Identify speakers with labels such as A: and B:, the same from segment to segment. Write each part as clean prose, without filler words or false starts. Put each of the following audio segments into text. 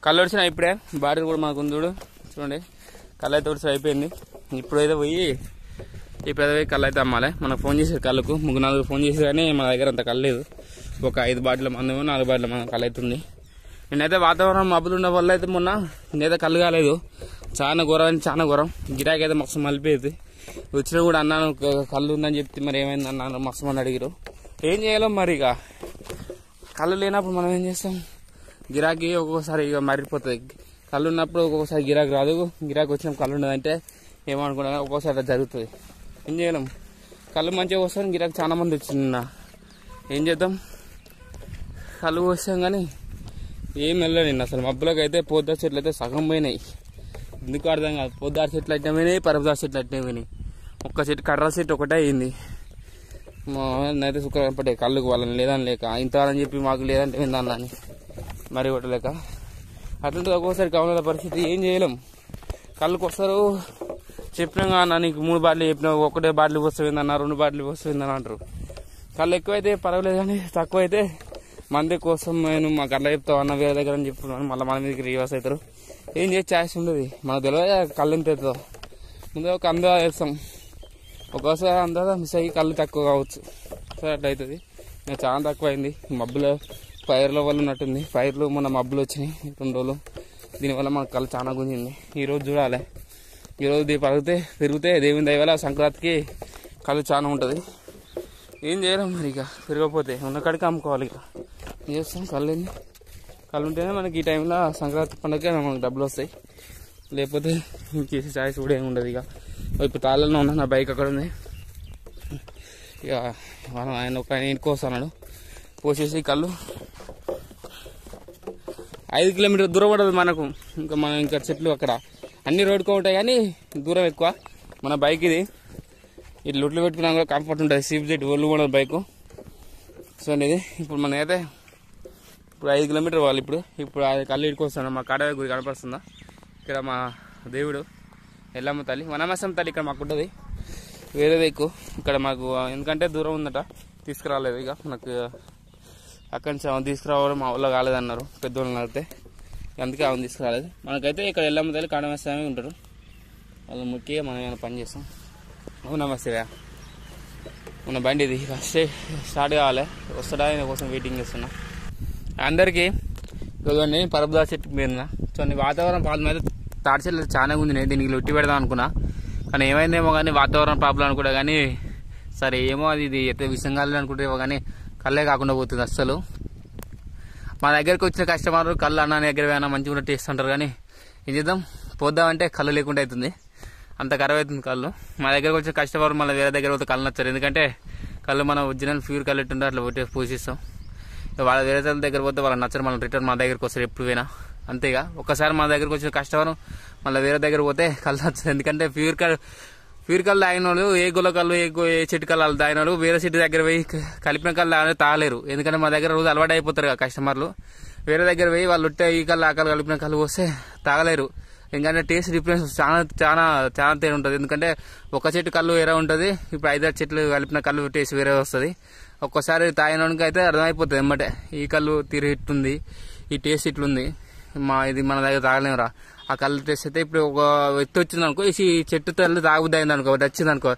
A: కళ్ళు వచ్చినా ఇప్పుడే బాటిల్ కూడా మాకు ఉంది చూడండి. కళ్ళు అయితే వచ్చి అయిపోయింది. ఇప్పుడైతే పోయి కళ్ళు అయితే అమ్మాలి. మనకు ఫోన్ చేసారు కళ్ళకు 3-4 ఫోన్ చేసి కానీ మన దగ్గర అంత కళ్ళు లేదు. ఒక 5 బాటిల్ మంది 4 బాటిల్ మన కళ్ళు అవుతుంది. నేనైతే వాతావరణం మబ్బులు ఉన్న వల్ల అయితే మొన్న నేనైతే కళ్ళు కాలేదు. చాలా ఘోరం గిరాకీ అయితే మస్తు మలిపోయేది. వచ్చినా కూడా అన్నాను కళ్ళు ఉందని చెప్తే మరి ఏమైంది అన్నాను. మస్తు మంది అడిగారు. ఏం చేయాలో మరి ఇక కళ్ళు లేనప్పుడు మనం ఏం చేస్తాం, గిరాకీ ఒక్కొక్కసారి ఇక మరిపోతుంది. కళ్ళు ఉన్నప్పుడు ఒక్కొక్కసారి గిరాకీ రాదు, గిరాకీ వచ్చినప్పుడు కళ్ళు ఉండదంటే ఏమనుకున్నా ఒక్కోసారి అలా జరుగుతుంది. ఏం చేయలేం, కళ్ళు మంచిగా వస్తాం. గిరాకీ చాలా మంది వచ్చింది. ఏం చేద్దాం, కళ్ళు వస్తాం కానీ ఏం వెళ్ళండి అసలు. మబ్బులకు అయితే పోద్దారు చెట్లు అయితే సగం పోయినాయి. ఎందుకు అర్థం కాదు. పోద్దారు చెట్లు అట్నే పోయినాయి, పరపదారు చెట్లు అట్నే పోయినాయి. ఒక్క చెట్టు కర్ర చెట్టు ఒకటే అయింది. అయితే శుక్రవారం పట్టే కళ్ళుకు వాళ్ళని లేదని లేక ఇంత అని చెప్పి మాకు లేదంటే విందాన్ని అని మరి కొట్టలేక అట్లాంటిది ఒక్కోసారి కావాల పరిస్థితి. ఏం చేయలేం. కళ్ళుకు వస్తారు చెప్పినా అన్న నీకు 3 బాటిల్ చెప్పినా, 1 బాటిల్ వస్తుందన్న, 2 బాటిల్ వస్తుందని అంటారు. కళ్ళు ఎక్కువైతే పర్వాలేదు కానీ తక్కువైతే మంది కోసం నేను మాకు అట్లా చెప్తావు అన్న వేరే దగ్గర అని చెప్తున్నాను. మళ్ళీ మన మీదకి రివర్స్ అవుతారు. ఏం చేసి ఛాయిస్ ఉండదు. మనకు తెలియదు కళ్ళు ఎంత అవుతుందో. ముందు ఒక అందా వేస్తాం, ఒక్కోసారి అందా మిస్ అయ్యి కళ్ళు తక్కువ కావచ్చు. సరే అట్లా అవుతుంది. నేను చాలా తక్కువ అయింది. మబ్బులో ఫైర్లో వల్ల ఉన్నట్టుంది. ఫైర్లు మొన్న మబ్బులు వచ్చినాయి 2 రోజులు. దీనివల్ల మన కళ్ళు చాలా గుంజింది. ఈరోజు చూడాలి. ఈరోజు పెరిగితే దేవుని దయ వల్ల సంక్రాంతికి కళ్ళు చాలా ఉంటుంది. ఏం చేయలేం మరి. ఇక పెరగకపోతే ఉన్న కాడికి అమ్ముకోవాలి. ఇక ఏం చేస్తాం, కళ్ళు ఉంటేనే మనకి ఈ టైంలో సంక్రాంతి పండుగ మనకు డబ్బులు వస్తాయి. లేకపోతే ఇంకేసి ఛాయిస్ కూడా ఏమి ఉండదు. ఇక ఇప్పుడు తాళ్ళలో ఉన్నా, నా బైక్ అక్కడ ఉంది. ఇక మనం ఆయన ఇంటికి వస్తున్నాడు. పోసేసి కళ్ళు 5 కిలోమీటర్ల దూరం పడదు మనకు. ఇంకా చెట్లు అక్కడ అన్ని రోడ్డుకో ఉంటాయి కానీ దూరం ఎక్కువ. మన బైక్ ఇది లొట్లు పెట్టుకున్నా కూడా కంఫర్ట్ ఉంటుంది. CBZ ఒళ్ళు కూడా బైకు. సో ఇది ఇప్పుడు మనకైతే 5 కిలోమీటర్ వాళ్ళు. ఇప్పుడు కళ్ళు ఇటుకు వస్తాను. మా కాడ గురి కనపడుతుందా? ఇక్కడ మా దేవుడు ఎల్లమ్మ తల్లి, వనమాసం తల్లి ఇక్కడ మాకు ఉంటుంది. వేరేది ఎక్కువ ఇక్కడ మాకు, ఎందుకంటే దూరం ఉందట తీసుకురాలేదు. ఇక మనకు అక్కడి నుంచి ఆమె తీసుకురావడం మా ఊళ్ళో కాలేదన్నారు పెద్దోళ్ళని అడిగితే. అందుకే ఆమె తీసుకురాలేదు. మనకైతే ఇక్కడ ఎల్లమ్మ తల్లి కాడమేస్తామే ఉంటారు. వాళ్ళు ముఖ్యంగా మనం ఏమైనా పని చేస్తాం. నమస్తే మన బండి ఇది ఫస్ట్ స్టార్ట్ కావాలి. వస్తాడా ఆయన కోసం వెయిటింగ్ చేస్తున్నా. అందరికీ ఇదిగోండి పరపదా చెట్టు మీద చూడండి. వాతావరణం ప్రాబ్లం అయితే తాడి చెట్లు చాలా ఉంది. నేను దీనికి లొట్టి పెడదాం అనుకున్నా కానీ ఏమైందేమో కానీ వాతావరణం ప్రాబ్లం అనుకుంటా కానీ సరే ఏమో ఇది ఎట్లా విషయం కాలేదు అనుకుంటేమో కానీ కళ్ళే కాకుండా పోతుంది అస్సలు. మా దగ్గరికి వచ్చిన కస్టమర్ కళ్ళు అన్న దగ్గర ఏమైనా మంచిగా కూడా టేస్ట్ అంటారు కానీ ఏం చేద్దాం, పోద్దామంటే కళ్ళు లేకుండా అవుతుంది. అంత ఖరాబ్ అవుతుంది కళ్ళు. మా దగ్గరకు వచ్చిన కస్టమర్ మళ్ళీ వేరే దగ్గర పోతే కళ్ళు నచ్చారు. ఎందుకంటే కళ్ళు మనం ఒరిజినల్ ప్యూర్ కళ్ళు ఎట్టుంటే అట్లా పోతే పూసిస్తాం. వాళ్ళ వేరే దగ్గర పోతే వాళ్ళకి నచ్చరు, మళ్ళీ రిటర్న్ మా దగ్గరికి వస్తారు ఎప్పుడు పోయినా. అంతేగా ఒక్కసారి మా దగ్గరకు వచ్చిన కస్టమర్ మళ్ళీ వేరే దగ్గర పోతే కళ్ళు నచ్చదు. ఎందుకంటే ప్యూర్ కళ్ళు తాగిన వాళ్ళు ఏ గుల్ల కళ్ళు ఏ చెట్టు కళ్ళు తాగిన వాళ్ళు వేరే చెట్టు దగ్గర పోయి కలిపిన కళ్ళు తాగలేరు. ఎందుకంటే మా దగ్గర రోజు అలవాటు అయిపోతారు కదా కస్టమర్లు. వేరే దగ్గర పోయి వాళ్ళు ఈ కళ్ళు ఆ కళ్ళు కలిపిన కళ్ళు పోస్తే తాగలేరు. ఎందుకంటే టేస్ట్ డిఫరెన్స్ చాలా తేడా ఉంటుంది. ఎందుకంటే ఒక చెట్టు కళ్ళు వేరే ఉంటుంది, ఇప్పుడు 5-6 చెట్లు కలిపిన కళ్ళు టేస్ట్ వేరే వస్తుంది. ఒక్కసారి తాగినోనికి అయితే అర్థమైపోతుంది ఎమ్మటే ఈ కళ్ళు తీరు ఇట్లుంది, ఈ టేస్ట్ ఇట్లుంది, ఇది మన దగ్గర తాగలేమురా. ఆ కళ్ళు టేస్ట్ అయితే ఇప్పుడు ఒక ఎత్తు వచ్చింది అనుకో, ఈ చెట్టు తల్లి తాగుబుద్ది అయింది అనుకో, ఒకటి వచ్చింది అనుకో,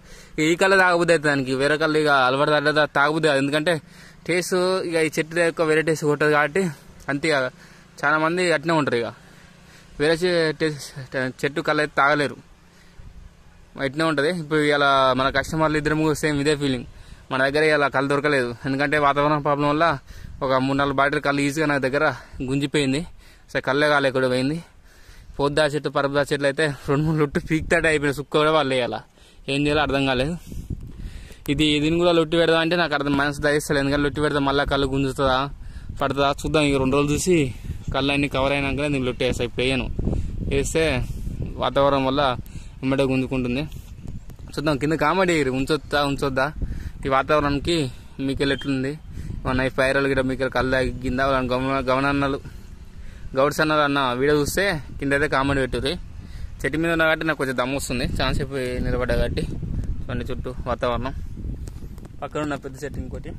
A: ఈ కళ్ళు తాగుబుద్ది అవుతుంది దానికి. వేరే కళ్ళు ఇక అలవాటు తాగుబుద్ది కాదు. ఎందుకంటే టేస్ట్ ఇక ఈ చెట్టు ఎక్కువ వేరే టేస్ట్ కొట్టదు కాబట్టి అంతే. చాలా మంది అట్నే ఉంటారు. ఇక వేరే చెట్టు కళ్ళు అయితే తాగలేరు, ఇట్నే ఉంటుంది. ఇప్పుడు ఇలా మన కస్టమర్లు 2-3 సేమ్ ఇదే ఫీలింగ్. మన దగ్గర ఇలా కళ్ళు దొరకలేదు. ఎందుకంటే వాతావరణ ప్రాబ్లం వల్ల ఒక 3-4 బాటిల్ కళ్ళు ఈజీగా నా దగ్గర గుంజిపోయింది. సరే కళ్ళే కాలే కూడా పోయింది. పొద్దా చెట్టు పరపదా చెట్లు అయితే 2-3 లొట్టు పీక్తాడు అయిపోయింది. సుక్క కూడా వాళ్ళు వేయాల. ఏం చేయాలో అర్థం కాలేదు. దీన్ని కూడా లొట్టి పెడదాం అంటే నాకు మనసు దయస్తలేదు. ఎందుకంటే లొట్టి పెడతా మళ్ళీ కళ్ళు గుంజుతుందా పడుతుందా చూద్దాం. ఇక 2 రోజులు చూసి కళ్ళు అన్ని కవర్ అయినాక నేను లొట్టి వేస్తా. ఇప్పుడు వేస్తే వాతావరణం వల్ల ఎమ్మటే గుంజుకుంటుంది. చూద్దాం కింద కామెడీ ఉంచొద్దా ఈ వాతావరణానికి. మీకు ఎట్లుంది మన ఫైరల్ గిట్ట మీకు కళ్ళు తగ్గిందా గమనన్నలు గౌడ్స్ అన్నారు అన్న వీడియో చూస్తే కింద అయితే కామెడీ పెట్టుర్రి. చెట్టు మీద ఉన్నా కాబట్టి నాకు కొంచెం దమ్ము వస్తుంది, ఛాన్స్ అయిపోయి నిలబడ్డా కాబట్టి. చూడండి చుట్టూ వాతావరణం. పక్కన ఉన్న పెద్ద చెట్టు ఇంకోటి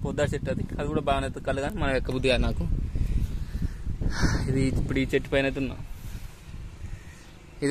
A: పొద్దా చెట్టు, అది కూడా బాగానే కళ్ళు కానీ మనం ఎక్కబుద్ది కాదు నాకు. ఇది ఇప్పుడు ఈ చెట్టు పైన అయితే ఉన్నా.